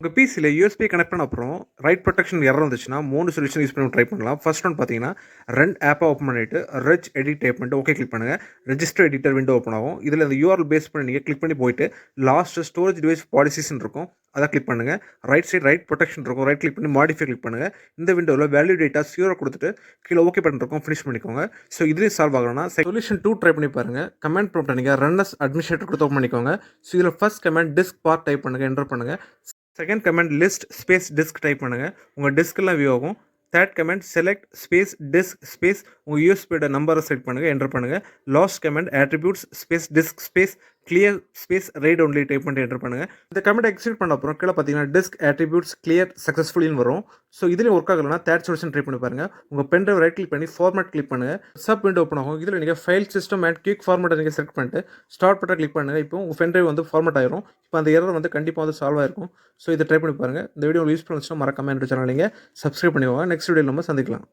உங்கள் பிசியில் USB connect பண்ண அப்புறம் ரைட் ப்ரொடெக்ஷன் எரர் வந்துச்சுன்னா 3 சொல்யூஷன் யூஸ் பண்ணி ட்ரை பண்ணலாம். ஃபர்ஸ்ட் ஒன் பார்த்தீங்கன்னா ரெண்ட் ஆப்பை ஓப்பன் பண்ணிவிட்டு ரெஜ் எடிட் டைப் பண்ணிட்டு ஓகே கிளிக் பண்ணுங்கள். ரெஜிஸ்டர் எடிட்டர் விண்டோ ஓப்பன் ஆகும். இதில் இந்த யூஆர்எல் பேஸ் பண்ணி நீங்கள் கிளிக் பண்ணி போயிட்டு லாஸ்ட் ஸ்டோரேஜ் டிவைஸ் பாலிசிஸ்ன்னு இருக்கும், அதை கிளிக் பண்ணுங்கள். ரைட் சைடு ரைட் ப்ரொடெக்ஷன் இருக்கும், ரைட் கிளிக் பண்ணி மாடிஃபை கிளிக் பண்ணுங்கள். இந்த விண்டோவில் வேல்யூ டேட்டா சியூரை கொடுத்துட்டு கீழே ஓகே பட்டன் இருக்கும், ஃபினிஷ் பண்ணிக்கோங்க. ஸோ இதுலேயும் சால்வ் ஆகணும்னா சொல்யூஷன் 2 ட்ரை பண்ணி பாருங்கள். கமெண்ட் ப்ராம்ப்ட் நீங்கள் ரன்னஸ் அட்மினிஸ்ட்ரேட்டர் கொடுத்து ஓப்பன் பண்ணிக்கோங்க. ஸோ இதில் first comment disk part type பண்ணுங்கள், என்டர் பண்ணுங்கள். Second comment list space disk type பண்ணுங்கள், உங்கள் டிஸ்கெல்லாம் வியூ ஆகும். Third comment select space disk space உங்கள் யூஎஸ்பியோட நம்பரை செலக்ட் பண்ணுங்கள், என்டர் பண்ணுங்கள். Last comment attributes space disk space clear space right only type பண்ணிட்டு என்டர் பண்ணுங்கள். இந்த கமெண்ட் எக்ஸிக்யூட் பண்ண அப்புறம் கீழே பார்த்தீங்கன்னா டிஸ்க் ஆட்ரிபியூட்ஸ் கிளியர் சக்ஸஸ்ஃபுல்லின்னு வரும். ஸோ இதுலேயும் ஒர்க் ஆகலைன்னா தேர்ட் சொல்யூஷன் ட்ரை பண்ணி பாருங்கள். உங்கள் பென் ட்ரைவ் ரைட் கிளிக் பண்ணி ஃபார்மேட் கிளிக் பண்ணுங்கள். சப் விண்டோ ஓப்பன் ஆகும். இதில் நீங்கள் ஃபைல் சிஸ்டம் அண்ட் குயிக் ஃபார்மேட்டை நீங்கள் செலக்ட் பண்ணிட்டு ஸ்டார்ட் பட்டன் கிளிக் பண்ணுங்கள். இப்போ உங்கள் பென் ட்ரைவ் வந்து ஃபார்மேட் ஆயிரும். இப்போ அந்த எரர் வந்து கண்டிப்பாக வந்து சால்வ் ஆயிருக்கும். ஸோ இதை ட்ரை பண்ணி பாருங்கள். இந்த வீடியோ யூஸ் பண்ணுச்சுன்னா மறக்காம என்னோட சேனல் நீங்கள் சப்ஸ்கிரைப் பண்ணிக்கோங்க. நெக்ஸ்ட் வீடியோ நம்ம சந்திக்கலாம்.